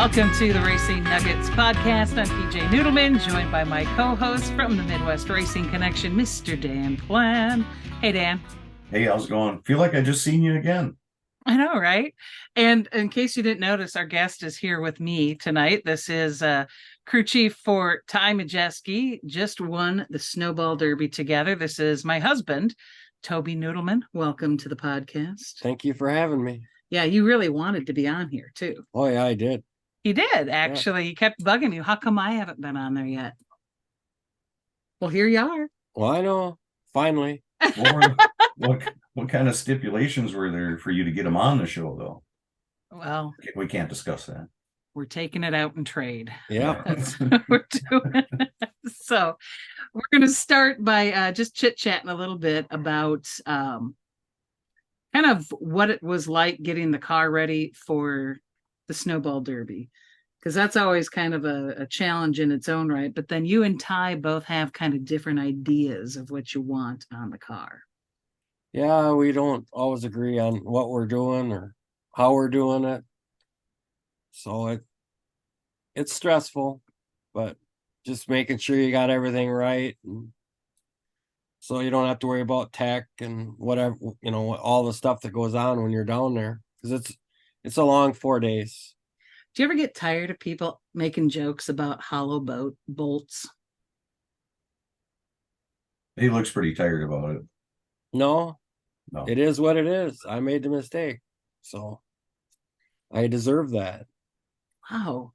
Welcome to the Racing Nuggets podcast. I'm PJ Nuttleman, joined by my co-host from the Midwest Racing Connection, Mr. Dan Plan. Hey, Dan. Hey, how's it going? Feel like I just seen you again. I know, right? And in case you didn't notice, our guest is here with me tonight. This is crew chief for Ty Majeski, just won the Snowball Derby together. This is my husband, Toby Nuttleman. Welcome to the podcast. Thank you for having me. Yeah, you really wanted to be on here, too. Oh, yeah, I did. He did, actually. Yeah. He kept bugging you. How come I haven't been on there yet? Well, here you are. Well, I know. Finally. What kind of stipulations were there for you to get him on the show, though? Well, we can't discuss that. We're taking it out in trade. Yeah. That's what we're doing. So we're going to start by just chit-chatting a little bit about kind of what it was like getting the car ready for the Snowball Derby, because that's always kind of a challenge in its own right. But then you and Ty both have kind of different ideas of what you want on the car. Yeah, we don't always agree on what we're doing or how we're doing it. So it's stressful, but just making sure you got everything right. And so you don't have to worry about tech and whatever, all the stuff that goes on when you're down there, because it's a long 4 days. Do you ever get tired of people making jokes about hollow bolts? He looks pretty tired about it. No, it is what it is. I made the mistake, so I deserve that. Wow.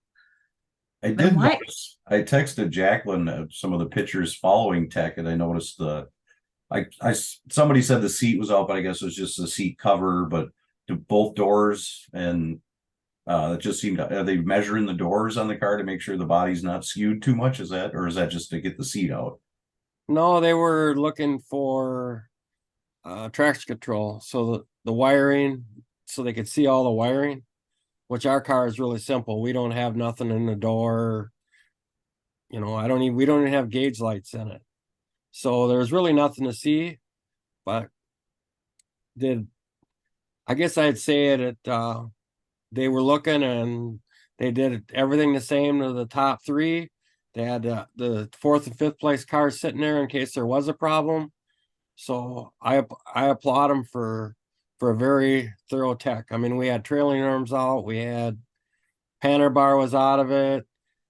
I did notice. I texted Jacqueline some of the pictures following tech, and I noticed somebody said the seat was out, but I guess it was just the seat cover, but both doors, and it just seemed, are they measuring the doors on the car to make sure the body's not skewed too much? Is that just to get the seat out? No, they were looking for traction control, so the wiring, so they could see all the wiring, which our car is really simple. We don't have nothing in the door. We don't even have gauge lights in it, so there's really nothing to see. But I guess I'd say that they were looking, and they did everything the same to the top three. They had the fourth and fifth place cars sitting there in case there was a problem. So I applaud them for a very thorough tech. I mean, we had trailing arms out. We had panner bar was out of it.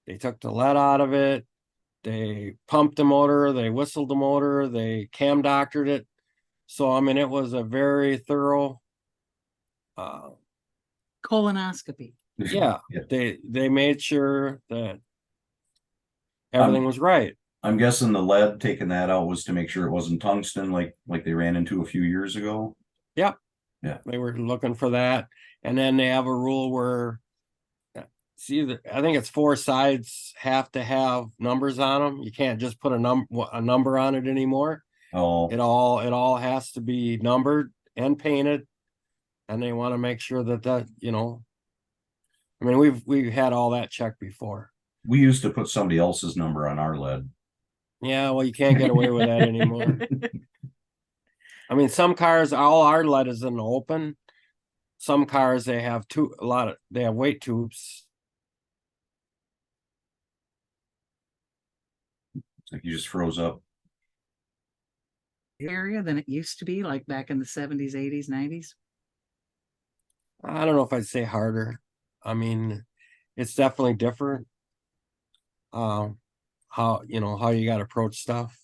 They took the lead out of it. They pumped the motor. They whistled the motor. They cam doctored it. So, I mean, it was a very thorough colonoscopy. Yeah. They made sure that everything was right. I'm guessing the lead, taking that out, was to make sure it wasn't tungsten like they ran into a few years ago. Yep. Yeah. They were looking for that. And then they have a rule where I think it's 4 sides have to have numbers on them. You can't just put a number on it anymore. Oh. It all has to be numbered and painted. And they want to make sure that I mean, we've had all that checked before. We used to put somebody else's number on our lead. Yeah, well, you can't get away with that anymore. I mean, some cars, all our lead is in the open. Some cars, they have they have weight tubes. It's like you just froze up. Area than it used to be, like back in the 70s, 80s, 90s. I don't know if I'd say harder. I mean, it's definitely different. How you got to approach stuff.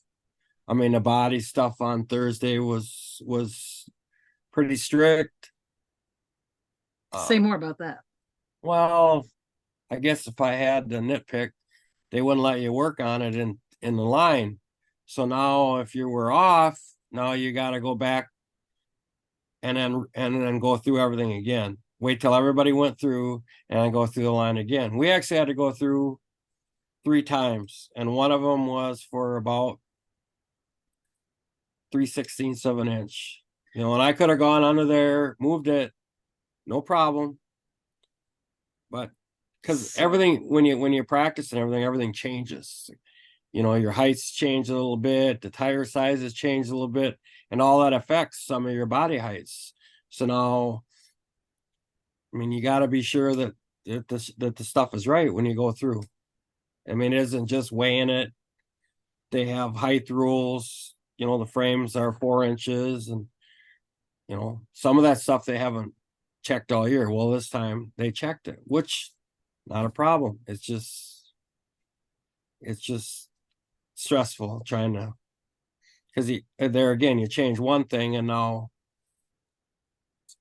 I mean, the body stuff on Thursday was pretty strict. Say more about that. Well, I guess if I had to nitpick, they wouldn't let you work on it in the line. So now if you were off, now you got to go back and then go through everything again. Wait till everybody went through and then go through the line again. We actually had to go through 3 times, and one of them was for about 3/16 of an inch. And I could have gone under there, moved it, no problem. But because everything, when you practice and everything changes. Your heights change a little bit, the tire sizes change a little bit, and all that affects some of your body heights. So now, I mean, you got to be sure that that the stuff is right when you go through. I mean, it isn't just weighing it. They have height rules. The frames are 4 inches, and some of that stuff they haven't checked all year. Well, this time they checked it, which not a problem. It's just stressful trying to, because there again, you change one thing and now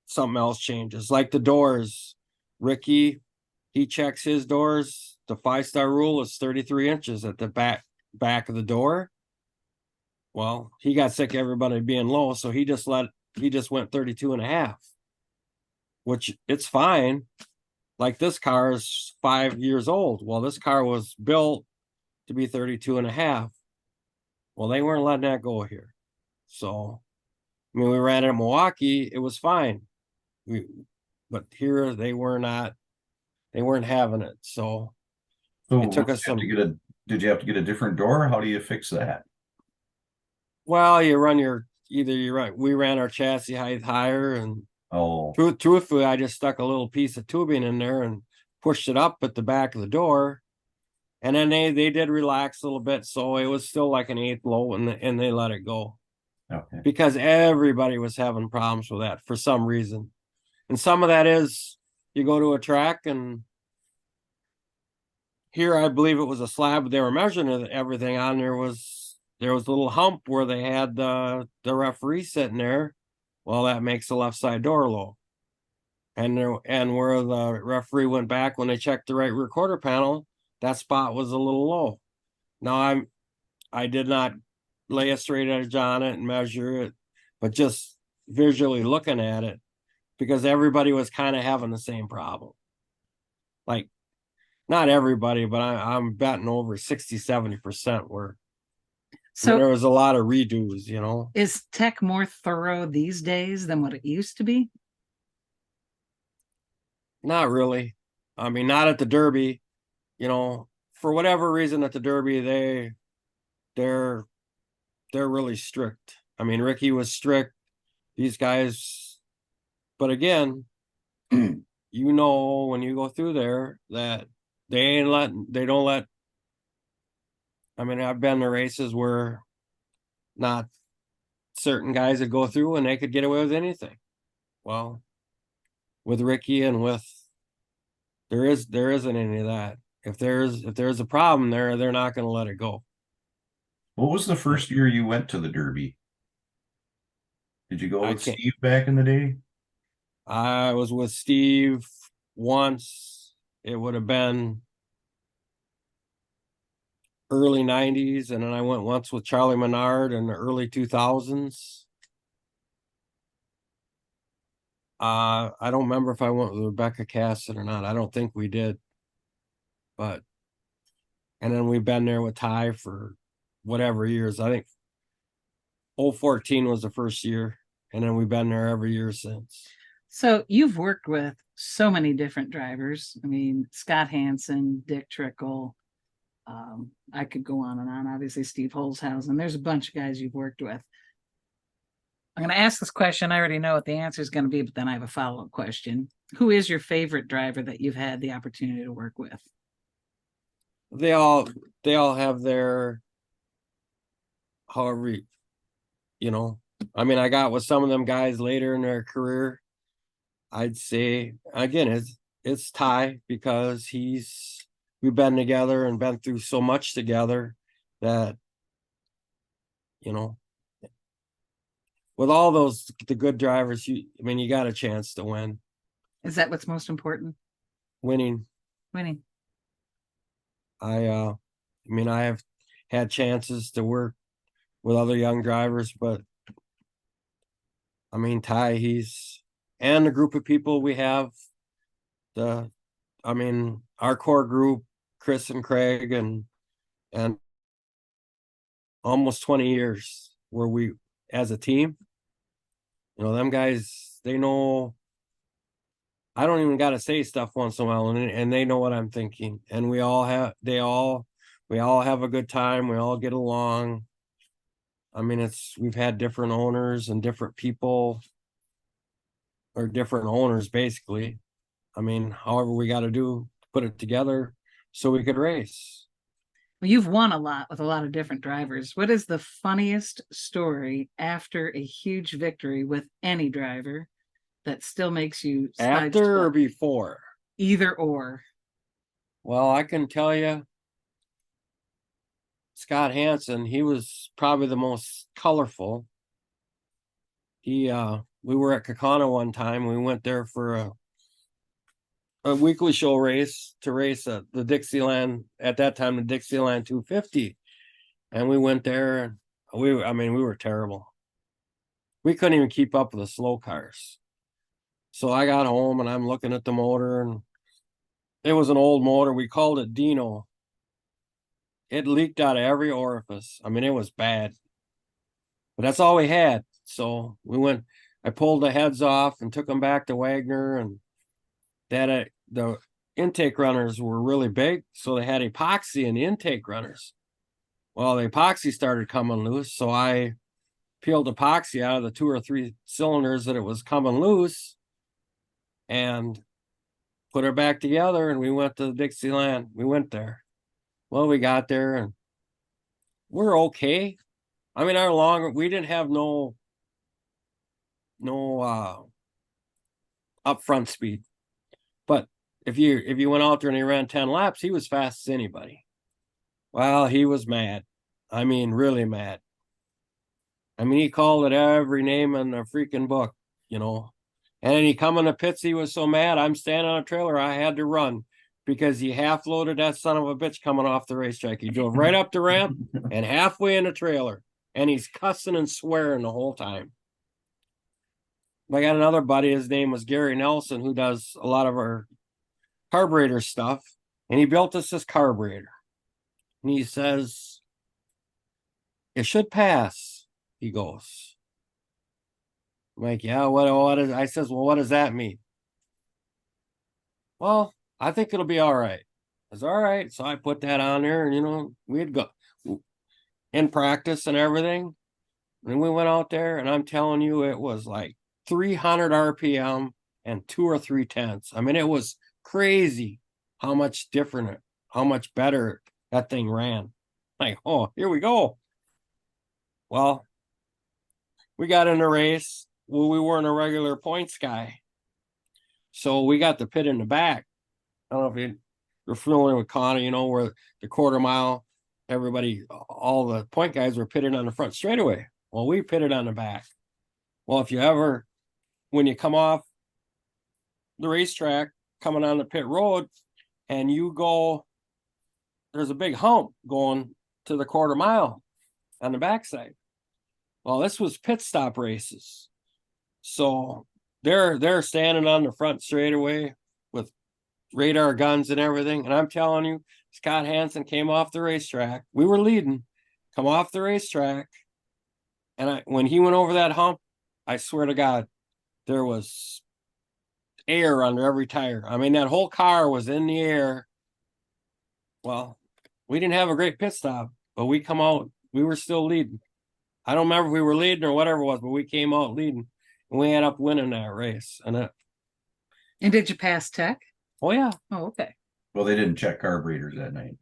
something else changes. Like the doors, Ricky, he checks his doors. The 5-star rule is 33 inches at the back of the door. Well, he got sick of everybody being low, so he just went 32.5, which it's fine. Like this car is 5 years old. Well, this car was built to be 32.5. Well, they weren't letting that go here. So, I mean, we ran it in Milwaukee, it was fine. But here they weren't having it. So it took us some. Did you have to get a different door? How do you fix that? Well, we ran our chassis height higher, and truthfully, I just stuck a little piece of tubing in there and pushed it up at the back of the door. And then they did relax a little bit, so it was still like an 1/8 low, and they let it go. Okay. Because everybody was having problems with that for some reason. And some of that is you go to a track, and here I believe it was a slab they were measuring everything on. There was a little hump where they had the referee sitting there. Well, that makes the left side door low. And where the referee went back when they checked the right rear quarter panel, that spot was a little low. Now I did not lay a straight edge on it and measure it, but just visually looking at it, because everybody was kind of having the same problem. Like, not everybody, but I'm betting over 60-70% were. So there was a lot of redos, Is tech more thorough these days than what it used to be? Not really. I mean, not at the Derby. For whatever reason at the Derby, they're really strict. I mean, Ricky was strict. These guys, but again, when you go through there that they don't let. I mean, I've been to races where not certain guys would go through and they could get away with anything. Well, with Ricky and there isn't any of that. If there's a problem there, they're not going to let it go. What was the first year you went to the Derby? Did you go with Steve back in the day? I was with Steve once. It would have been early 90s, and then I went once with Charlie Menard in the early 2000s. I don't remember if I went with Rebecca Cassidy or not. I don't think we did. And then we've been there with Ty for whatever years. I think 2014 was the first year, and then we've been there every year since. So you've worked with so many different drivers. I mean, Scott Hansen, Dick Trickle. I could go on and on. Obviously, Steve Holzhausen. There's a bunch of guys you've worked with. I'm going to ask this question. I already know what the answer is going to be, but then I have a follow-up question. Who is your favorite driver that you've had the opportunity to work with? They all have their, however, I mean, I got with some of them guys later in their career. I'd say again, it's Ty, because we've been together and been through so much together that, with all the good drivers, you got a chance to win. Is that what's most important? Winning. I have had chances to work with other young drivers, but I mean, Ty, and the group of people we have, our core group, Chris and Craig, and almost 20 years where we, as a team, them guys, they know I don't even got to say stuff once in a while, and they know what I'm thinking, and we all have a good time. We all get along. I mean, we've had different owners and different people, or different owners basically. I mean, however we got to do to put it together so we could race. Well, you've won a lot with a lot of different drivers. What is the funniest story after a huge victory with any driver that still makes you After or before? Either or. Well, I can tell you, Scott Hansen, he was probably the most colorful. We were at Kakana one time. We went there for a weekly show race to race the Dixieland, at that time, the Dixieland 250. And we went there and we were terrible. We couldn't even keep up with the slow cars. So I got home and I'm looking at the motor, and it was an old motor. We called it Dino. It leaked out of every orifice. I mean, it was bad. But that's all we had. So I pulled the heads off and took them back to Wagner, and the intake runners were really big. So they had epoxy in the intake runners. Well, the epoxy started coming loose. So I peeled epoxy out of the 2 or 3 cylinders that it was coming loose and put her back together, and we went to the Dixieland. We went there. Well, we got there and we're okay. I mean, we didn't have no upfront speed. But if you went out there and he ran 10 laps, he was fast as anybody. Well, he was mad. I mean, really mad. I mean, he called it every name in the freaking book, you know. And then he come in the pits, he was so mad. I'm standing on a trailer, I had to run because he half loaded that son of a bitch coming off the racetrack. He drove right up the ramp and halfway in the trailer, and he's cussing and swearing the whole time. I got another buddy, his name was Gary Nelson, who does a lot of our carburetor stuff, and he built us this carburetor. And he says, it should pass, he goes. I'm like, yeah, what is, I says, well, what does that mean? Well, I think it'll be all right. I said, all right. So I put that on there, and, you know, we'd go in practice and everything. And we went out there, and I'm telling you, it was like 300 RPM and 2 or 3 tenths. I mean, it was crazy how much better that thing ran. Like, oh, here we go. Well, we got in a race. Well, we weren't a regular points guy. So we got the pit in the back. I don't know if you're familiar with Connor, you know, where the quarter mile, all the point guys were pitted on the front straightaway. Well, we pitted on the back. Well, when you come off the racetrack, coming on the pit road, and there's a big hump going to the quarter mile on the backside. Well, this was pit stop races. So they're standing on the front straightaway with radar guns and everything. And I'm telling you, Scott Hansen came off the racetrack. We were leading, come off the racetrack. And when he went over that hump, I swear to God, there was air under every tire. I mean, that whole car was in the air. Well, we didn't have a great pit stop, but we come out, we were still leading. I don't remember if we were leading or whatever it was, but we came out leading, and we ended up winning that race. And did you pass tech? Oh yeah. Oh, okay. Well, they didn't check carburetors that night.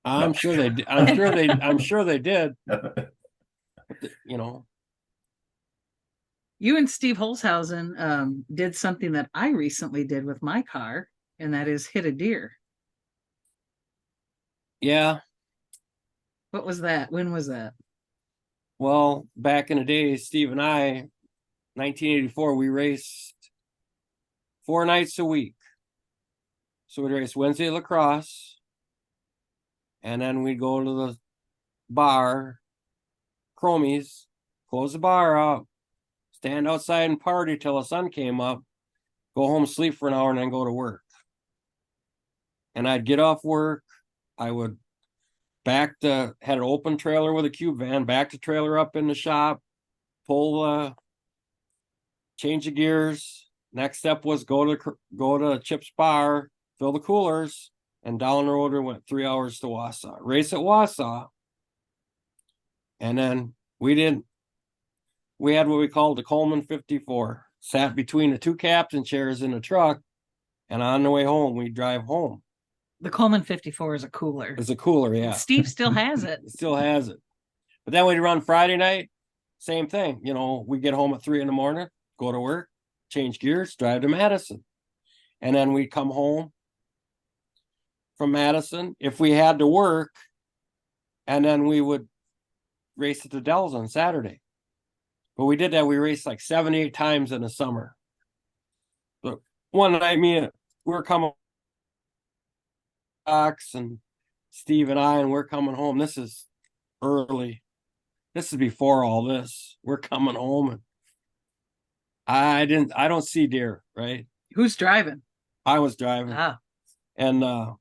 I'm sure they did. I'm sure they did. You know. You and Steve Holzhausen did something that I recently did with my car, and that is hit a deer. Yeah. What was that? When was that? Well, back in the day, Steve and I, 1984, we raced 4 nights a week. So we'd race Wednesday lacrosse, and then we'd go to the bar, Chromies, close the bar up, stand outside and party till the sun came up, go home, sleep for an hour, and then go to work. And I'd get off work. I would had an open trailer with a cube van, back the trailer up in the shop, change the gears. Next step was go to Chip's bar, fill the coolers, and down the road we went 3 hours to Wausau. Race at Wausau. And then we had what we called the Coleman 54. Sat between the 2 captain chairs in the truck, And on the way home, we drive home. The Coleman 54 is a cooler. It's a cooler, yeah. Steve still has it. It still has it. But then we'd run Friday night, same thing. You know, we get home at 3 a.m, go to work, change gears, drive to Madison. And then we'd come home from Madison if we had to work. And then we would race at the Dells on Saturday. But we did that. We raced like 78 times in the summer. But one night, we were coming, Ox and Steve and I, and we're coming home. This is early. This is before all this. We're coming home, and I don't see deer, right? Who's driving? I was driving. Ah. And the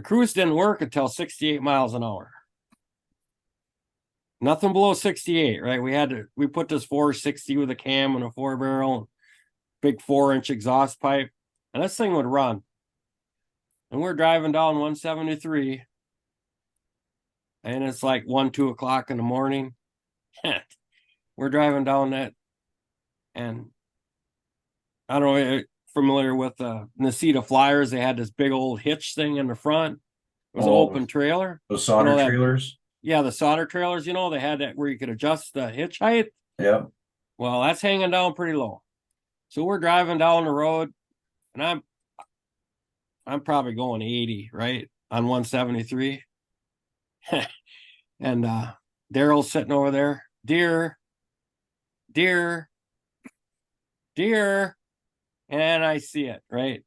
cruise didn't work until 68 miles an hour. Nothing below 68, right? We put this 460 with a cam and a 4-barrel, big 4-inch exhaust pipe, and this thing would run. And we're driving down 173, and it's like 2 o'clock in the morning. We're driving down that, and I don't know, familiar with Nasita Flyers. They had this big old hitch thing in the front. It was an open trailer. The solder trailers? Yeah, the solder trailers, they had that where you could adjust the hitch height. Yeah. Well, that's hanging down pretty low. So we're driving down the road, and I'm probably going 80, right, on 173. And Daryl's sitting over there. Deer. And I see it, right?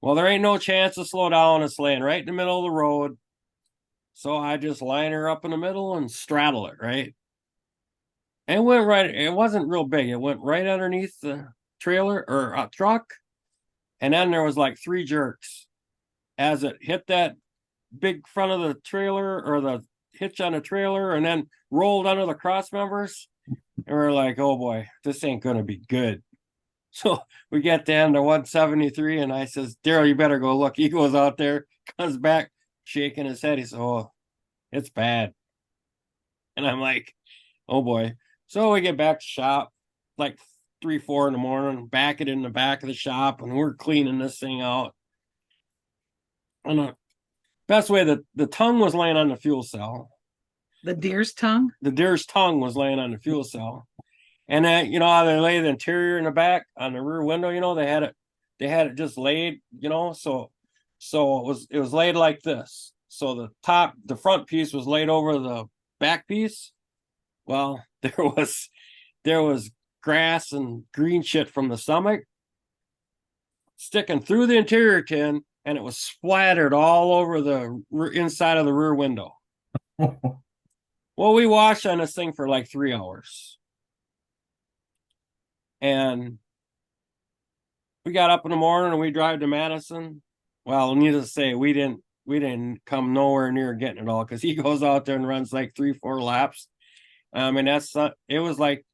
Well, there ain't no chance to slow down. It's laying right in the middle of the road. So I just line her up in the middle and straddle it, right? And it went right. It wasn't real big. It went right underneath the trailer or truck. And then there was like 3 jerks as it hit that big front of the trailer or the hitch on the trailer and then rolled under the cross members. And we're like, oh boy, this ain't going to be good. So we get down to 173 and I says, Daryl, you better go look. He goes out there, comes back, shaking his head. He says, oh, it's bad. And I'm like, oh boy. So we get back to shop like 3, 4 in the morning, back it in the back of the shop, and we're cleaning this thing out. And the best way that the tongue was laying on the fuel cell. The deer's tongue? The deer's tongue was laying on the fuel cell. And then, how they lay the interior in the back on the rear window, they had it just laid, so it was laid like this. So the front piece was laid over the back piece. Well, there was grass and green shit from the stomach sticking through the interior tin, and it was splattered all over the inside of the rear window. Well, we washed on this thing for like 3 hours. And we got up in the morning and we drive to Madison. Well, needless to say, we didn't come nowhere near getting it all because he goes out there and runs like 3, 4 laps. I mean, it was like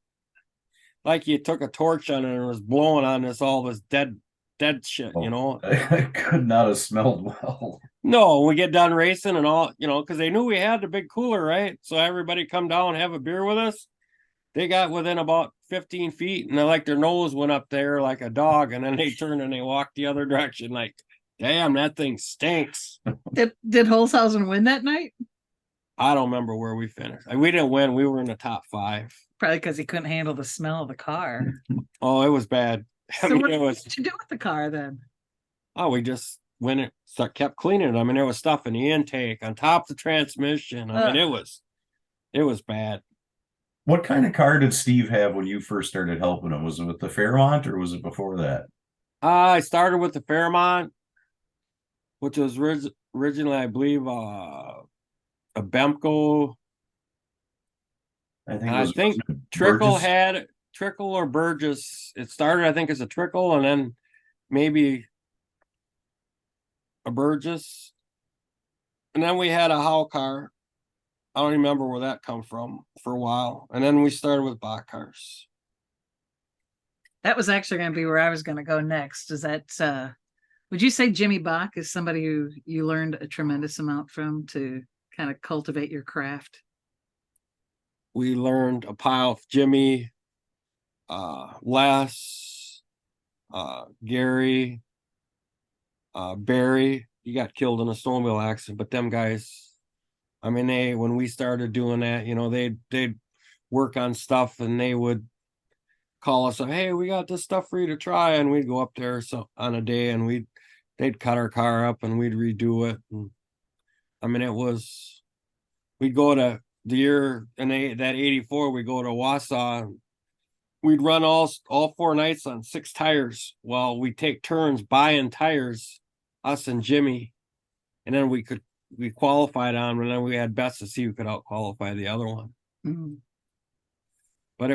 you took a torch on it and was blowing on all this dead shit, It could not have smelled well. No, we get done racing and all, because they knew we had the big cooler, right? So everybody come down and have a beer with us. They got within about 15 feet and their nose went up there like a dog, and then they turned and they walked the other direction like, damn, that thing stinks. Did Holzhausen win that night? I don't remember where we finished. We didn't win. We were in the top 5. Probably because he couldn't handle the smell of the car. Oh, it was bad. So what did you do with the car then? Oh, we just kept cleaning it. I mean, there was stuff in the intake on top of the transmission. I mean, it was bad. What kind of car did Steve have when you first started helping him? Was it with the Fairmont or was it before that? I started with the Fairmont, which was originally, I believe, a Bemco. I think Trickle had Trickle or Burgess. It started, I think, as a Trickle and then maybe a Burgess. And then we had a Howe car. I don't remember where that come from for a while. And then we started with Bach cars. That was actually going to be where I was going to go next. Is that, would you say Jimmy Bach is somebody who you learned a tremendous amount from to kind of cultivate your craft? We learned a pile of Jimmy, Les, Gary, Barry, he got killed in a snowmobile accident. But them guys, I mean, when we started doing that, they'd work on stuff and they would call us up, hey, we got this stuff for you to try, and we'd go up there on a day and they'd cut our car up and we'd redo it. And I mean, we'd go to the year and that 84, we go to Wausau. We'd run all 4 nights on 6 tires while we take turns buying tires, us and Jimmy. And then we qualified on, and then we had bets to see who could out qualify the other one. Mm-hmm. But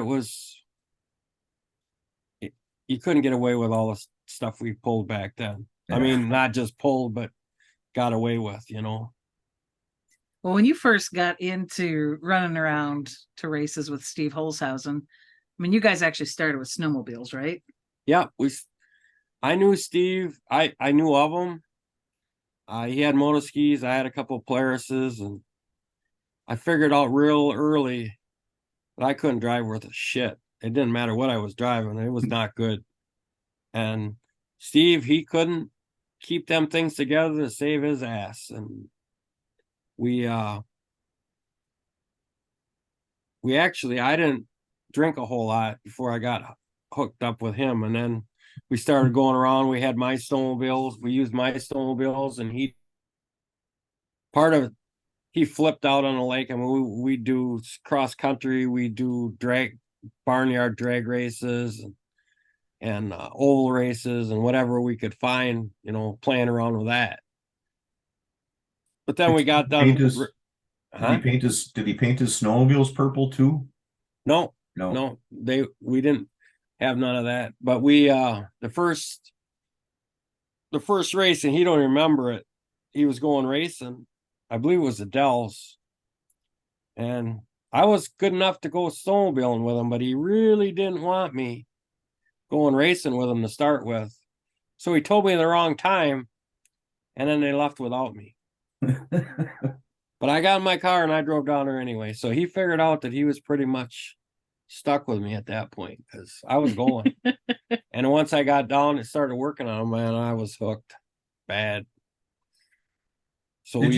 you couldn't get away with all the stuff we pulled back then. Yeah. I mean, not just pulled, but got away with, Well, when you first got into running around to races with Steve Holzhausen, I mean, you guys actually started with snowmobiles, right? Yeah, I knew Steve. I knew of him. He had motoskis. I had a couple of Polarises, and I figured out real early that I couldn't drive worth a shit. It didn't matter what I was driving. It was not good. And Steve, he couldn't keep them things together to save his ass. And we actually, I didn't drink a whole lot before I got hooked up with him. And then we started going around. We had my snowmobiles. We used my snowmobiles, and he flipped out on the lake. I mean, we do cross country. We do barnyard drag races and oval races and whatever we could find, playing around with that. But then we got done. Did he paint his snowmobiles purple too? No. We didn't have none of that. But we the first race, and he don't remember it. He was going racing. I believe it was the Dells. And I was good enough to go snowmobiling with him, but he really didn't want me going racing with him to start with. So he told me the wrong time, and then they left without me. But I got in my car and I drove down there anyway. So he figured out that he was pretty much stuck with me at that point because I was going. And once I got down and started working on him, man, I was hooked bad. So did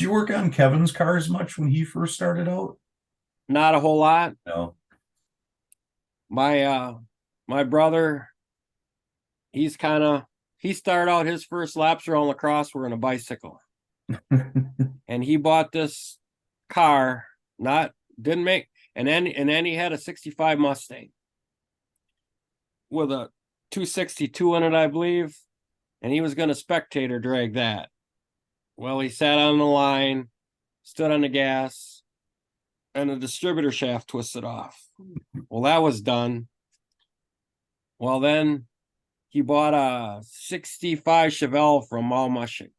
you work on Kevin's cars much when he first started out? Not a whole lot. No. My brother, he started out his first laps around La Crosse were in a bicycle. And he bought this car, and then he had a 65 Mustang with a 262 in it, I believe. And he was going to spectator drag that. Well, he sat on the line, stood on the gas, and the distributor shaft twisted off. Well, that was done. Well, then he bought a 65 Chevelle from Malmushing.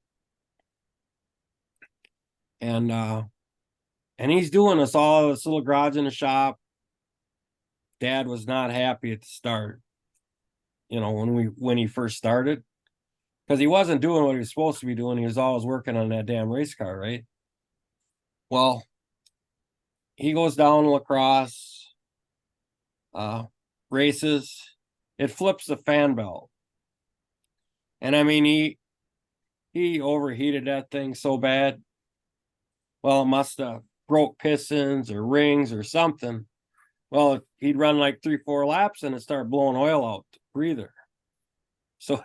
And he's doing this little garage in the shop. Dad was not happy at the start, when he first started, because he wasn't doing what he was supposed to be doing. He was always working on that damn race car, right? Well, he goes down to La Crosse, races. It flips the fan belt. And I mean, he overheated that thing so bad. Well, it must have broke pistons or rings or something. Well, he'd run like 3-4 laps and it started blowing oil out the breather. So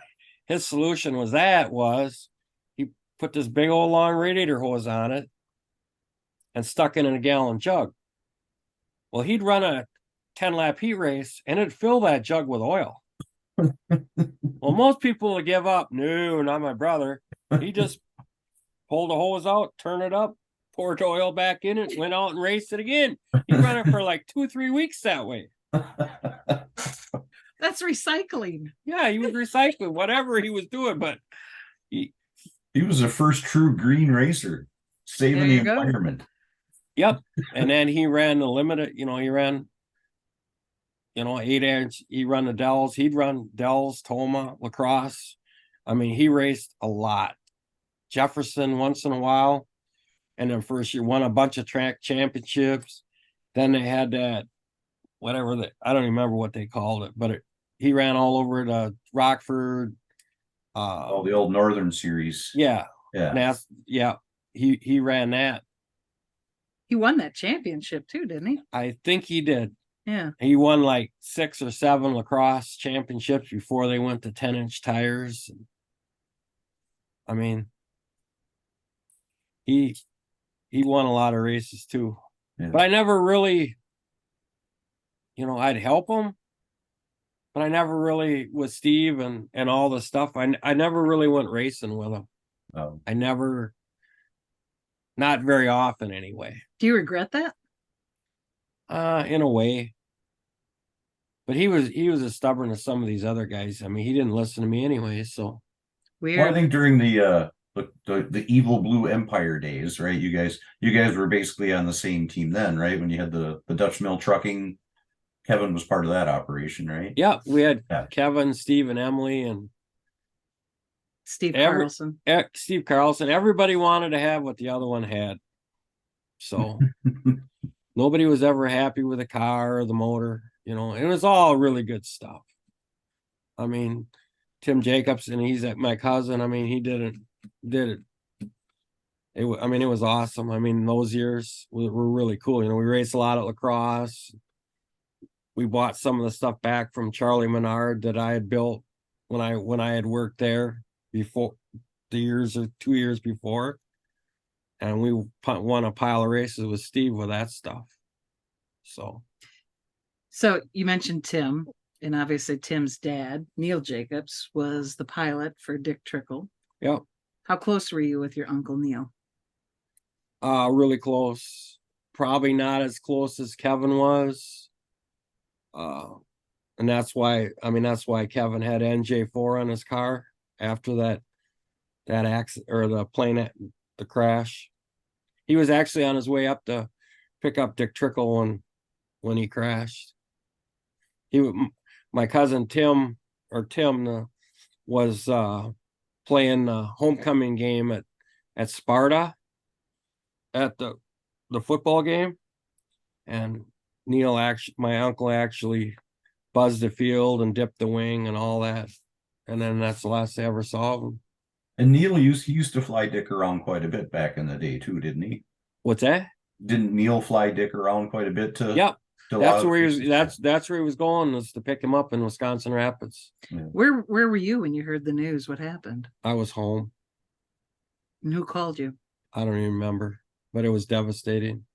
his solution was he put this big old long radiator hose on it and stuck it in a gallon jug. Well, he'd run a 10-lap heat race and it'd fill that jug with oil. Well, most people would give up. No, not my brother. He just pulled the hose out, turned it up, poured oil back in it, went out and raced it again. He ran it for like 2 or 3 weeks that way. That's recycling. Yeah, he was recycling whatever he was doing, but he was the first true green racer, saving the environment. Yep. And then he ran the limited, he ran 8-inch. He run the Dells. He'd run Dells, Toma, La Crosse. I mean, he raced a lot. Jefferson once in a while. And then first year won a bunch of track championships. Then they had that, I don't remember what they called it, but he ran all over to Rockford, the old Northern Series. Yeah. Yeah. Yeah. He ran that. He won that championship too, didn't he? I think he did. Yeah. He won like 6 or 7 lacrosse championships before they went to 10-inch tires. I mean, he won a lot of races too. Yeah. But I never really, I'd help him, but I never really with Steve and all the stuff. I never really went racing with him. Oh. I never, not very often anyway. Do you regret that? In a way. But he was as stubborn as some of these other guys. I mean, he didn't listen to me anyway. So Weird. Well, I think during the evil blue empire days, right? You guys were basically on the same team then, right? When you had the Dutch Mill Trucking, Kevin was part of that operation, right? Yeah, we had Kevin, Steve, and Emily, and Steve Carlson. Steve Carlson. Everybody wanted to have what the other one had. So nobody was ever happy with the car or the motor. It was all really good stuff. I mean, Tim Jacobs, and he's my cousin. I mean, he did it. It was awesome. I mean, those years were really cool. We raced a lot at lacrosse. We bought some of the stuff back from Charlie Menard that I had built when I had worked there before, 2 years before, and we won a pile of races with Steve with that stuff. So you mentioned Tim, and obviously Tim's dad, Neil Jacobs, was the pilot for Dick Trickle. Yep. How close were you with your Uncle Neil? Really close. Probably not as close as Kevin was. And that's why Kevin had NJ4 on his car after that accident, or the plane, the crash. He was actually on his way up to pick up Dick Trickle when he crashed. My cousin Tim was playing the homecoming game at Sparta at the football game, and my uncle actually buzzed the field and dipped the wing and all that, and then that's the last I ever saw of him. And Neil used to fly Dick around quite a bit back in the day too, didn't he? What's that? Didn't Neil fly Dick around quite a bit to? Yep. That's where he was. That's where he was going, was to pick him up in Wisconsin Rapids. Yeah. Where were you when you heard the news? What happened? I was home. And who called you? I don't even remember, but it was devastating.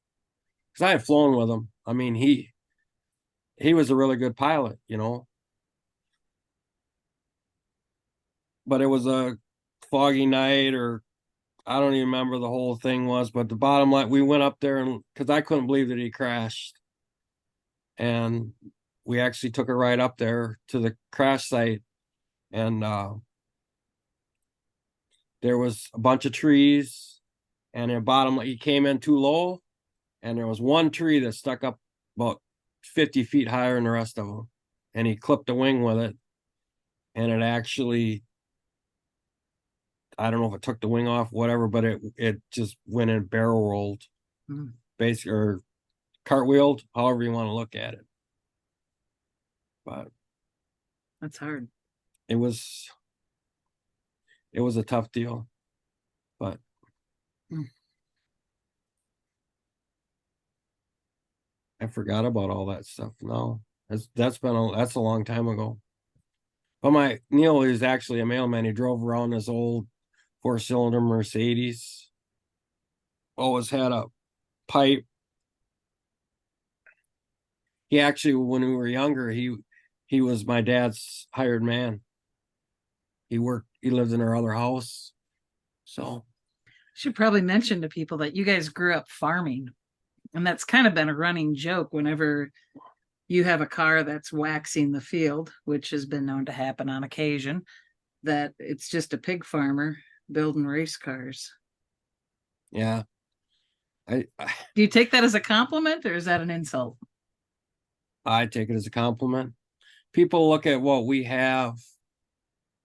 Because I had flown with him. I mean, he was a really good pilot, But it was a foggy night, or I don't even remember the whole thing was. But the bottom line, we went up there, and because I couldn't believe that he crashed. And we actually took a ride up there to the crash site, and there was a bunch of trees, and at bottom, he came in too low, and there was one tree that stuck up about 50 feet higher than the rest of them, and he clipped the wing with it, and it actually, I don't know if it took the wing off, whatever, but it just went and barrel rolled, basically, or cartwheeled, however you want to look at it. But that's hard. It was a tough deal, but I forgot about all that stuff now. That's a long time ago. But Neil is actually a mailman. He drove around his old 4-cylinder Mercedes. Always had a pipe. He actually, when we were younger, he was my dad's hired man. He lived in our other house. So should probably mention to people that you guys grew up farming. And that's kind of been a running joke whenever you have a car that's waxing the field, which has been known to happen on occasion, that it's just a pig farmer building race cars. Yeah. Do you take that as a compliment, or is that an insult? I take it as a compliment. People look at what we have,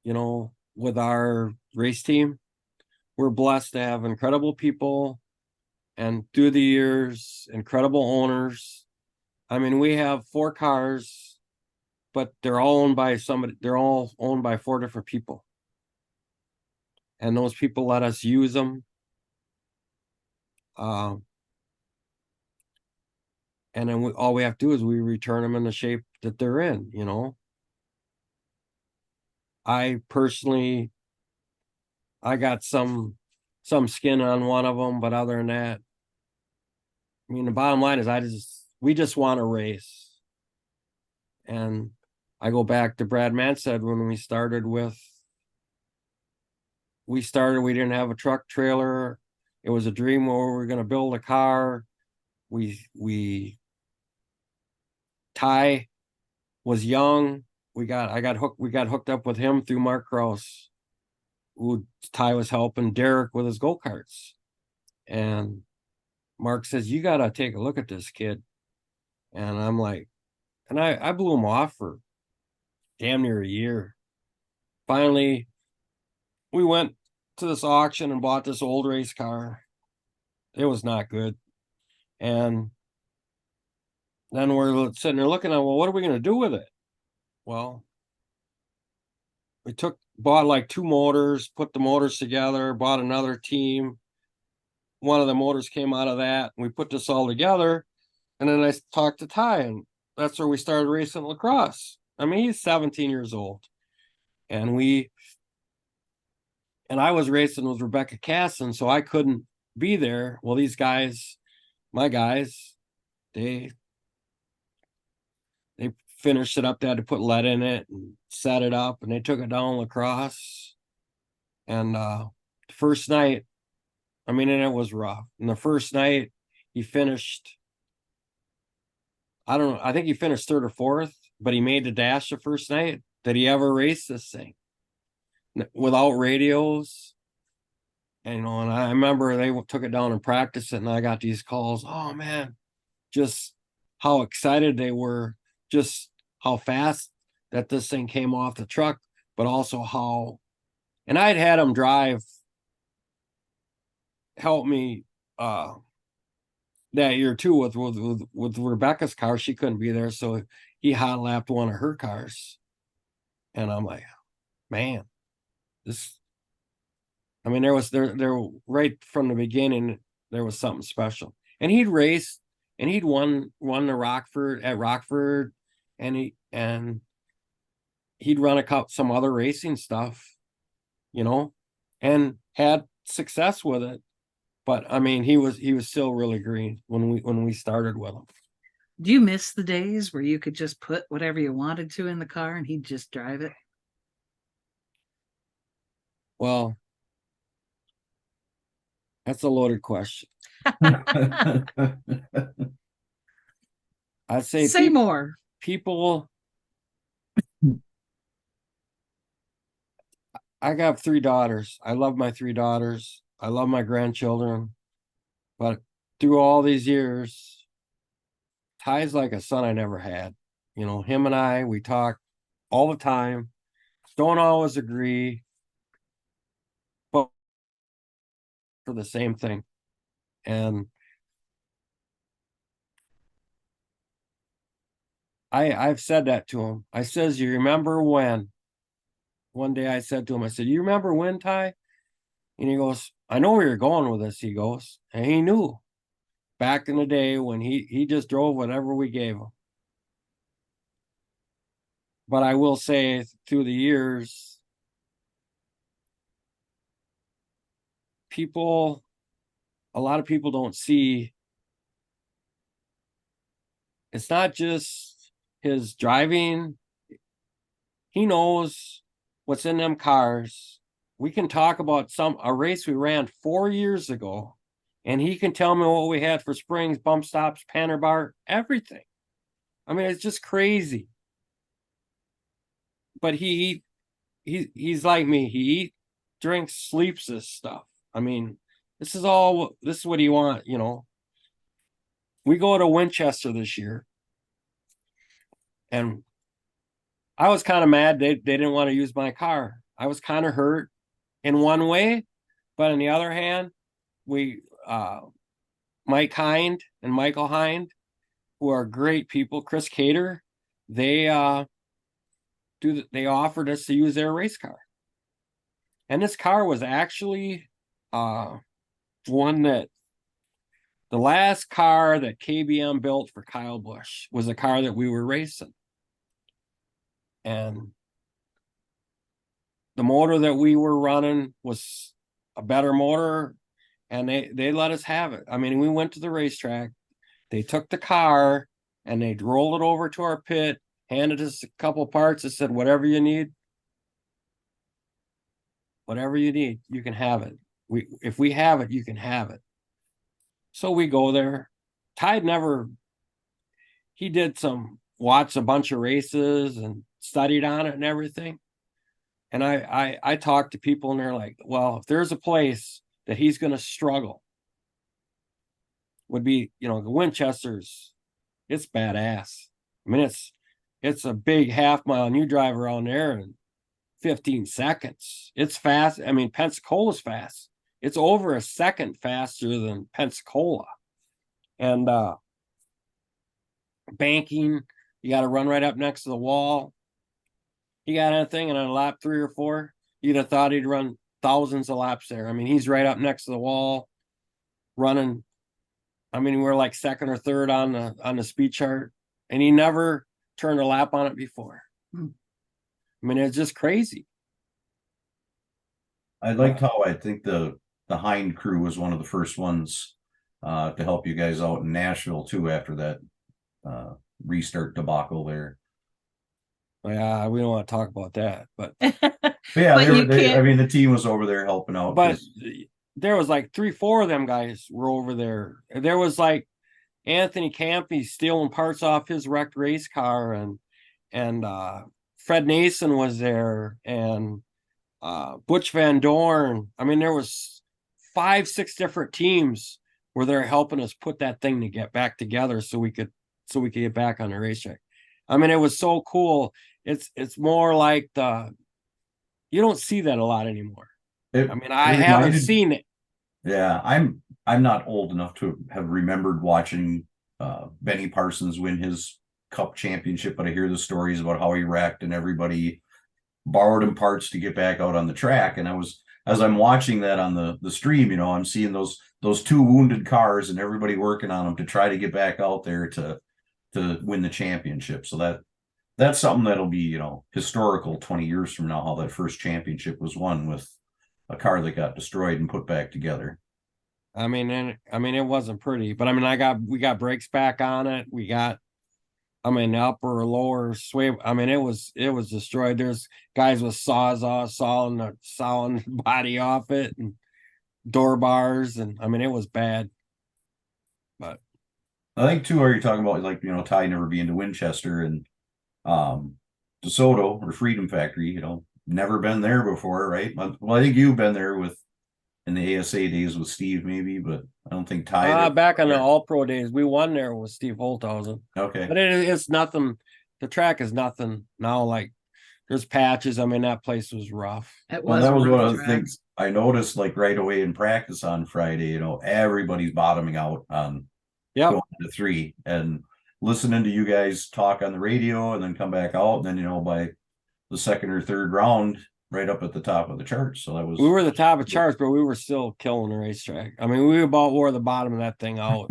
with our race team. We're blessed to have incredible people, and through the years, incredible owners. I mean, we have 4 cars, but they're all owned by somebody. They're all owned by 4 different people. and those people let us use them. And then all we have to do is we return them in the shape that they're in, you know. I personally, I got some skin on one of them, but other than that, I mean, the bottom line is we just want to race. And I go back to Brad Mansed when we started, we didn't have a truck trailer. It was a dream where we were going to build a car. Ty was young. We got hooked up with him through Mark Krause, who Ty was helping Derek with his go-karts. And Mark says, you got to take a look at this kid. And I'm like, and I blew him off for damn near a year. Finally, we went to this auction and bought this old race car. It was not good. And then we're sitting there looking at, well, what are we going to do with it? Well, we bought like 2 motors, put the motors together, bought another team. One of the motors came out of that. And we put this all together. And then I talked to Ty, and that's where we started racing lacrosse. I mean, he's 17 years old. And I was racing with Rebecca Casson, so I couldn't be there. Well, these guys, my guys, they finished it up. They had to put lead in it and set it up, and they took it down lacrosse. And the first night, I mean, and it was rough. And the first night, he finished, I don't know, I think he finished 3rd or 4th, but he made the dash the first night that he ever raced this thing without radios. And, you know, and I remember they took it down and practiced it, and I got these calls. Oh man, just how excited they were, just how fast that this thing came off the truck, but also how, and I'd had him help me that year too with Rebecca's car. She couldn't be there, so he hot lapped one of her cars. And I'm like, man, this, I mean, there right from the beginning, there was something special. And he'd raced, and he'd won the Rockford, and he'd run some other racing stuff, you know, and had success with it. But I mean, he was still really green when we started with him. Do you miss the days where you could just put whatever you wanted to in the car and he'd just drive it? Well, that's a loaded question. I'd say more. People, I got 3 daughters. I love my 3 daughters. I love my grandchildren. But through all these years, Ty's like a son I never had. You know, him and we talk all the time. Don't always agree, but for the same thing. And I've said that to him. I says, you remember when? One day I said to him, I said, you remember when, Ty? And he goes, I know where you're going with this, he goes. And he knew back in the day when he just drove whatever we gave him. But I will say through the years, a lot of people don't see, it's not just his driving. He knows what's in them cars. We can talk about a race we ran 4 years ago, and he can tell me what we had for springs, bump stops, panner bar, everything. I mean, it's just crazy. But he's like me. He eats, drinks, sleeps this stuff. I mean, this is what he wants, you know. We go to Winchester this year, and I was kind of mad they didn't want to use my car. I was kind of hurt in one way, but on the other hand, we Mike Hind and Michael Hind, who are great people, Chris Cater, they offered us to use their race car. And this car was actually one that the last car that KBM built for Kyle Busch was a car that we were racing. And the motor that we were running was a better motor, and they let us have it. I mean, we went to the racetrack, they took the car and they rolled it over to our pit, handed us a couple parts, and said, whatever you need, you can have it. If we have it, you can have it. So we go there. He did watched a bunch of races and studied on it and everything. And I talked to people and they're like, well, if there's a place that he's going to struggle, would be, the Winchesters. It's badass. I mean, it's a big half mile and you drive around there in 15 seconds. It's fast. I mean, Pensacola's fast. It's over a second faster than Pensacola. And banking, you got to run right up next to the wall. He got anything, and on lap 3 or 4, you'd have thought he'd run thousands of laps there. I mean, he's right up next to the wall, running. I mean, we're like second or third on the speed chart, and he never turned a lap on it before. I mean, it's just crazy. I liked how I think the Hind crew was one of the first ones to help you guys out in Nashville too after that restart debacle there. Yeah, we don't want to talk about that, but yeah, I mean, the team was over there helping out. But there was like 3-4 of them guys were over there. There was like Anthony Campy stealing parts off his wrecked race car, and Fred Nason was there, and Butch Van Dorn. I mean, there was 5-6 different teams where they're helping us put that thing to get back together so we could get back on the racetrack. I mean, it was so cool. It's more like you don't see that a lot anymore. I haven't seen it. Yeah, I'm not old enough to have remembered watching Benny Parsons win his Cup championship, but I hear the stories about how he wrecked and everybody borrowed him parts to get back out on the track. And as I'm watching that on the stream, I'm seeing those 2 wounded cars and everybody working on them to try to get back out there to win the championship. So that's something that'll be, historical 20 years from now, how that first championship was won with a car that got destroyed and put back together. I mean, it wasn't pretty, but I mean, we got brakes back on it. We got, upper or lower sway. I mean, it was destroyed. There's guys with sawzall sawing the body off it and door bars. And I mean, it was bad, but I think too, are you talking about like, Ty never being to Winchester and DeSoto or Freedom Factory, never been there before, right? Well, I think you've been there in the ASA days with Steve, maybe, but I don't think Ty. Back on the All Pro days, we won there with Steve Holzhausen. Okay, but it's nothing. The track is nothing now. Like there's patches. I mean, that place was rough. That was one of the things I noticed, like right away in practice on Friday. Everybody's bottoming out on going to 3 and listening to you guys talk on the radio, and then come back out, and then by the second or third round, right up at the top of the charts. So we were the top of charts, but we were still killing the racetrack. I mean, we about wore the bottom of that thing out.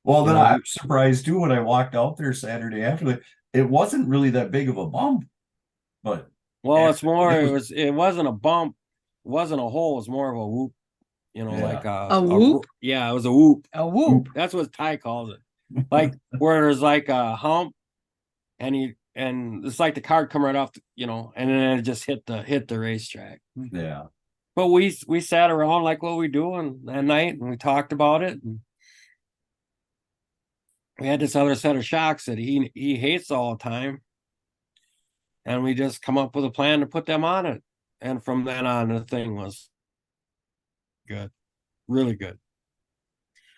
Well, then I'm surprised too when I walked out there Saturday after it wasn't really that big of a bump, but it's more. It wasn't a bump. It wasn't a hole. It was more of a whoop. Like a whoop. It was a whoop. A whoop. That's what Ty calls it. Like where there's like a hump, and it's like the car come right off, and then it just hit the racetrack. Yeah. But we sat around like what we doing that night, and we talked about it. And we had this other set of shocks that he hates all the time, and we just come up with a plan to put them on it. And from then on, the thing was good, really good.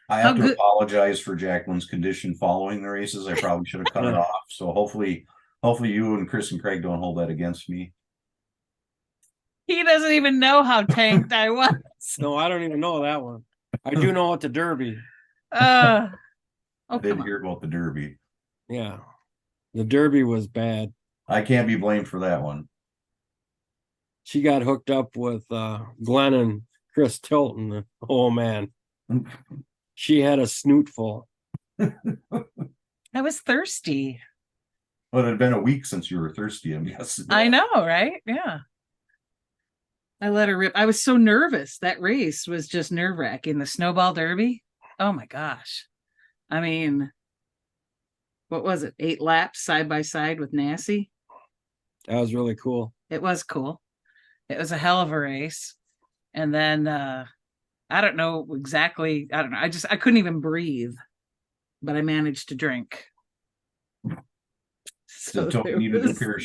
I have to apologize for Jacqueline's condition following the races. I probably should have cut it off. So hopefully you and Chris and Craig don't hold that against me. He doesn't even know how tanked I was. No, I don't even know that one. I do know what the Derby. I did hear about the Derby. Yeah. The Derby was bad. I can't be blamed for that one. she got hooked up with Glenn and Chris Tilton. Oh man, she had a snootful. I was thirsty. Well, it had been a week since you were thirsty, I'm guessing. I know, right? Yeah. I let her rip. I was so nervous. That race was just nerve-wracking. The Snowball Derby. Oh my gosh. I mean, what was it? 8 laps side by side with Nassie. That was really cool. It was cool. It was a hell of a race. And then I don't know exactly. I don't know. I couldn't even breathe, but I managed to drink. So Toby need a new pair of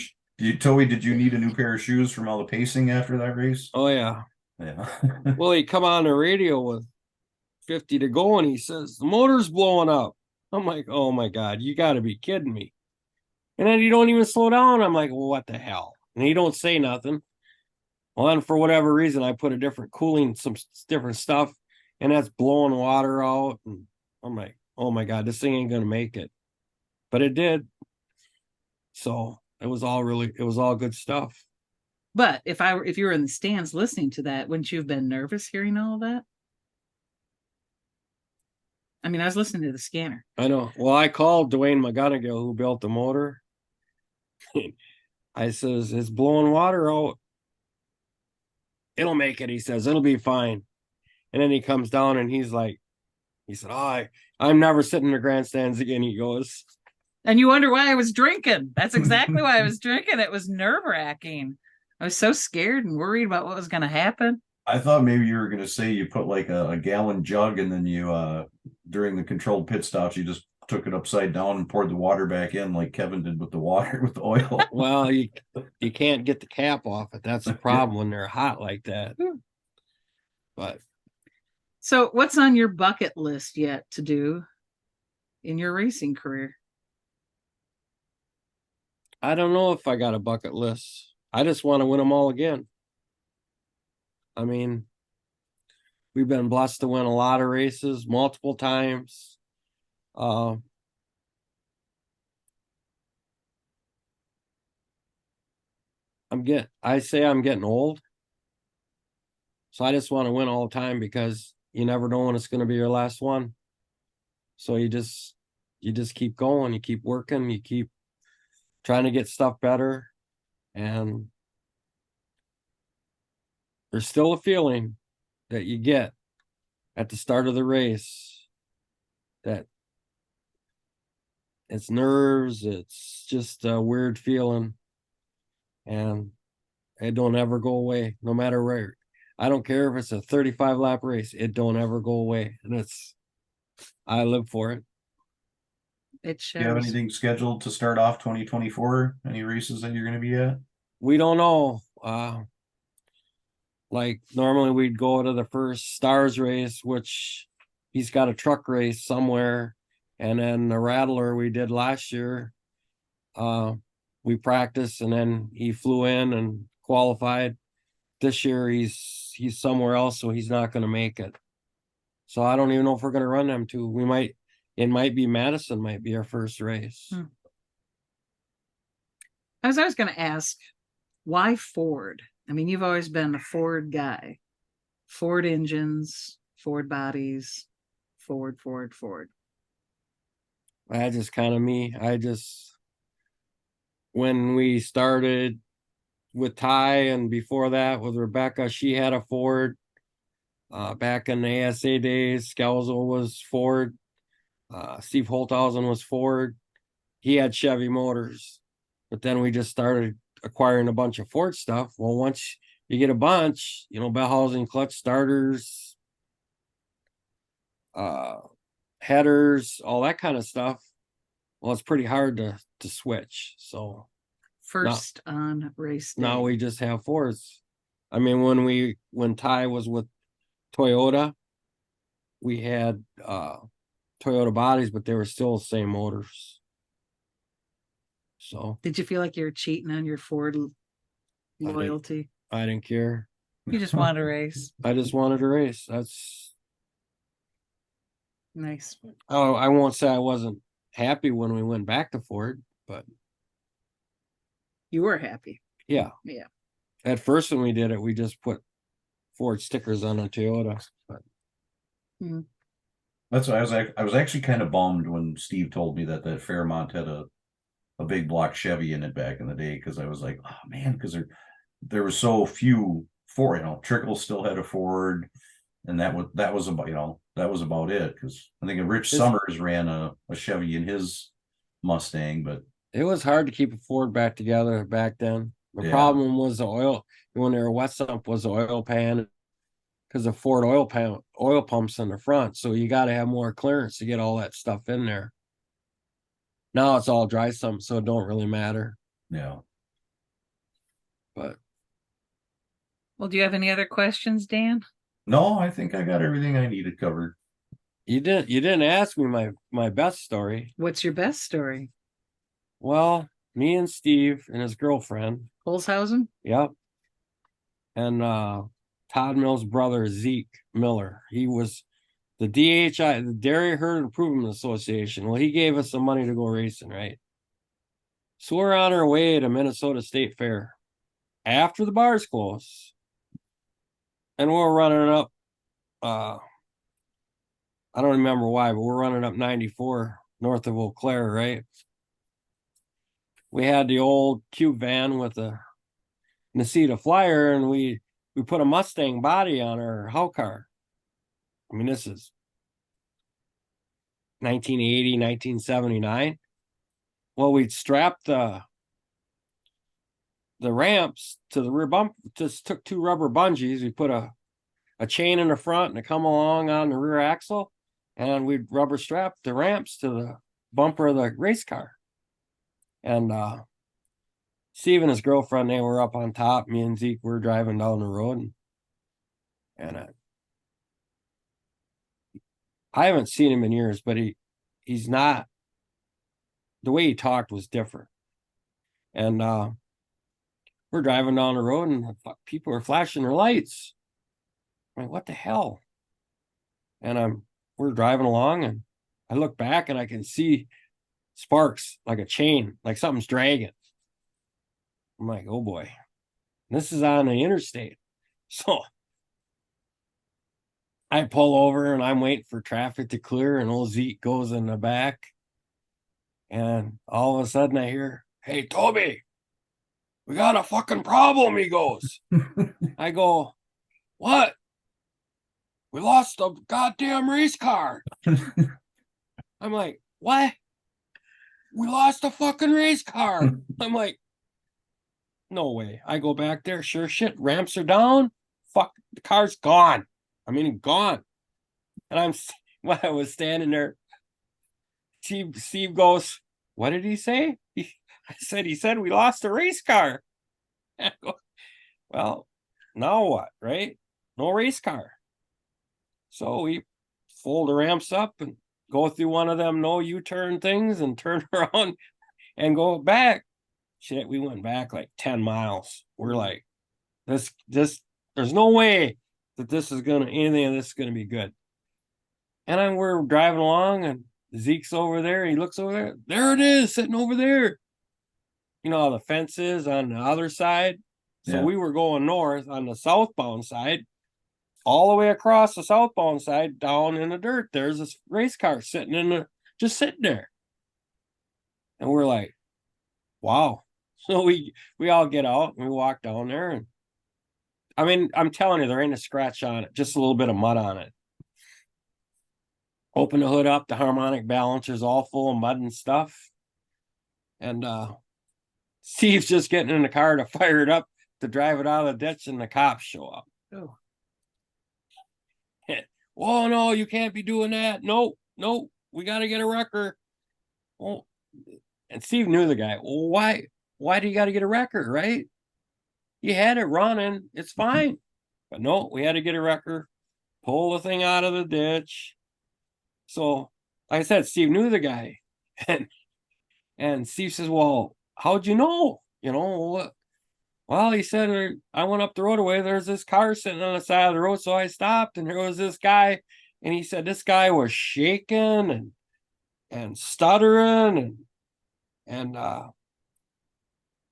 Toby, did you need a new pair of shoes from all the pacing after that race? Oh yeah. Yeah. Well, he come on the radio with 50 to go and he says the motor's blowing up. I'm like, oh my God, you gotta be kidding me. And then you don't even slow down. I'm like, well, what the hell? And he don't say nothing. Well, and for whatever reason, I put a different cooling, some different stuff, and that's blowing water out. And I'm like, oh my God, this thing ain't gonna make it. But it did. So it was all good stuff. But if you were in the stands listening to that, wouldn't you have been nervous hearing all of that? I mean, I was listening to the scanner. I know. Well, I called Dwayne McGonigal, who built the motor. I says, it's blowing water out. It'll make it. He says, it'll be fine. And then he comes down and he said, oh, I'm never sitting in the grandstands again. He goes. And you wonder why I was drinking. That's exactly why I was drinking. It was nerve-wracking. I was so scared and worried about what was going to happen. I thought maybe you were going to say you put like a gallon jug and then you, during the controlled pit stops, you just took it upside down and poured the water back in like Kevin did with the water, with the oil. Well, you can't get the cap off it. That's the problem when they're hot like that. But so what's on your bucket list yet to do in your racing career? I don't know if I got a bucket list. I just want to win them all again. I mean, we've been blessed to win a lot of races multiple times. I'm getting old. So I just want to win all the time because you never know when it's going to be your last one. So you just keep going, you keep working, you keep trying to get stuff better. And there's still a feeling that you get at the start of the race that it's nerves, it's just a weird feeling. And it don't ever go away, no matter where. I don't care if it's a 35 lap race, it don't ever go away. And I live for it. It shows. Do you have anything scheduled to start off 2024? Any races that you're going to be at? We don't know. Like normally we'd go to the first Stars race, which he's got a truck race somewhere. And then the Rattler we did last year, we practiced and then he flew in and qualified. This year he's somewhere else, so he's not going to make it. So I don't even know if we're going to run them two. It might be Madison might be our first race. I was going to ask, why Ford? I mean, you've always been a Ford guy. Ford engines, Ford bodies, Ford. That's just kind of me. When we started with Ty and before that with Rebecca, she had a Ford. Back in the ASA days, Scalzo was Ford. Steve Holzhausen was Ford. He had Chevy motors. But then we just started acquiring a bunch of Ford stuff. Well, once you get a bunch, bell housing, clutch starters, headers, all that kind of stuff. Well, it's pretty hard to switch. So first on race day. Now we just have Fords. I mean, when Ty was with Toyota, we had Toyota bodies, but they were still the same motors. So did you feel like you're cheating on your Ford loyalty? I didn't care. You just wanted to race. I just wanted to race. That's nice. Oh, I won't say I wasn't happy when we went back to Ford, but you were happy. Yeah. At first, when we did it, we just put Ford stickers on a Toyota. But That's why I was actually kind of bummed when Steve told me that Fairmont had a big block Chevy in it back in the day, because I was like, oh man, because there were so few Ford. Trickle still had a Ford, and that was about that was about it. Because I think Rich Summers ran a Chevy in his Mustang, but it was hard to keep a Ford back together back then. The problem was the oil. When they were wet sump was the oil pan, because the Ford oil pumps in the front, so you got to have more clearance to get all that stuff in there. Now it's all dry sump, so it don't really matter. Yeah. But well, do you have any other questions, Dan? No, I think I got everything I needed covered. You didn't ask me my best story. What's your best story? Well, me and Steve and his girlfriend. Holzhausen? Yep. And Todd Mill's brother, Zeke Miller. He was the DHI, the Dairy Herd Improvement Association. Well, he gave us some money to go racing, right? So we're on our way to Minnesota State Fair after the bars close. And we're running up, I don't remember why, but we're running up 94 north of Eau Claire, right? We had the old cube van with a Nisita Flyer, and we put a Mustang body on our How car. I mean, this is 1980, 1979. Well, we'd strapped the ramps to the rear bump, just took 2 rubber bungees. We put a chain in the front and a come along on the rear axle, and we'd rubber strap the ramps to the bumper of the race car. And Steve and his girlfriend, they were up on top. Me and Zeke were driving down the road, and I haven't seen him in years, but he's not, the way he talked was different. And we're driving down the road, and people are flashing their lights. I'm like, what the hell? And we're driving along, and I look back and I can see sparks like a chain, like something's dragging. I'm like, oh boy, this is on the interstate. So I pull over and I'm waiting for traffic to clear, and old Zeke goes in the back. And all of a sudden I hear, hey, Toby, we got a fucking problem, he goes. I go, what? We lost a goddamn race car. I'm like, what? We lost a fucking race car. I'm like, no way. I go back there, sure shit, ramps are down. Fuck, the car's gone. I mean, gone. And when I was standing there, Steve goes, what did he say? He said we lost a race car. I go, well, now what, right? No race car. So we fold the ramps up and go through one of them no U-turn things and turn around and go back. Shit, we went back like 10 miles. We're like, this, there's no way that anything of this is gonna be good. And we're driving along, and Zeke's over there. He looks over there. There it is, sitting over there. You know how the fence is on the other side? So we were going north on the southbound side, all the way across the southbound side, down in the dirt. There's this race car just sitting there. And we're like, wow. So we all get out and we walk down there, and I mean, I'm telling you, there ain't a scratch on it, just a little bit of mud on it. Open the hood up, the harmonic balancer's all full of mud and stuff. And Steve's just getting in the car to fire it up to drive it out of the ditch, and the cops show up. Oh. Oh no, you can't be doing that. No, we got to get a wrecker. Oh, and Steve knew the guy. Well, why do you got to get a wrecker, right? You had it running, it's fine. But no, we had to get a wrecker, pull the thing out of the ditch. So, like I said, Steve knew the guy. And Steve says, well, how'd you know? You know, well, he said, I went up the roadway. There's this car sitting on the side of the road. So I stopped, and there was this guy. And he said, this guy was shaking and stuttering. And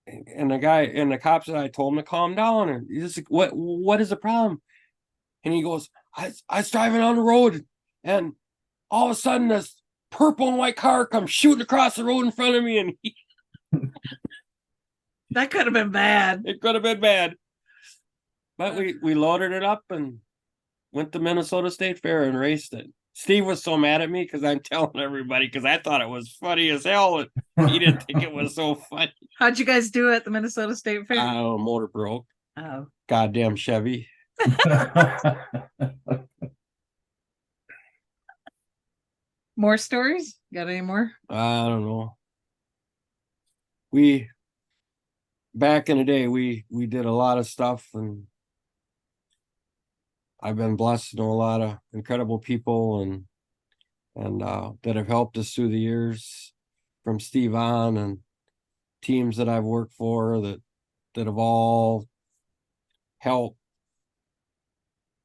And the cops, I told him to calm down. And he's like, what is the problem? And he goes, I was driving on the road, and all of a sudden this purple and white car comes shooting across the road in front of me, and that could have been bad. It could have been bad. But we loaded it up and went to Minnesota State Fair and raced it. Steve was so mad at me because I'm telling everybody, because I thought it was funny as hell. And he didn't think it was so funny. How'd you guys do at the Minnesota State Fair? Motor broke. Oh. Goddamn Chevy. More stories? Got any more? I don't know. Back in the day, we did a lot of stuff, and I've been blessed to know a lot of incredible people and that have helped us through the years, from Steve on, and teams that I've worked for that have all helped.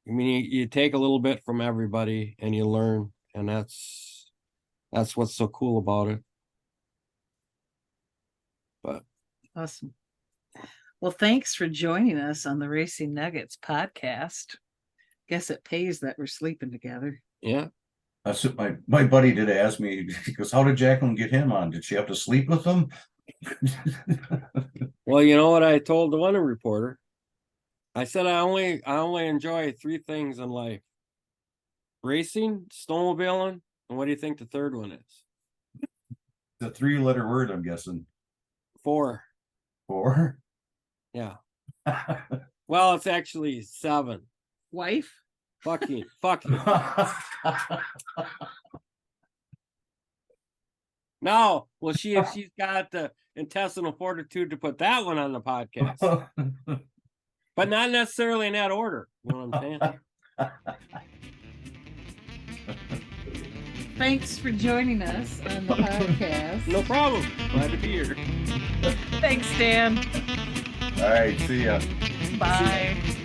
I mean, you take a little bit from everybody and you learn, and that's what's so cool about it. But awesome. Well, thanks for joining us on the Racing Nuggets podcast. Guess it pays that we're sleeping together. Yeah. That's what my buddy did ask me. He goes, how did Jacqueline get him on? Did she have to sleep with him? Well, you know what I told the one reporter? I said I only enjoy 3 things in life: racing, snowmobiling, and what do you think the third one is? The 3-letter word, I'm guessing. 4. 4? Yeah. Well, it's actually 7. Wife? Fucking. No, well, if she's got the intestinal fortitude to put that one on the podcast, but not necessarily in that order. You know what I'm saying? Thanks for joining us on the podcast. No problem. Glad to be here. Thanks, Dan. All right, see ya. Bye.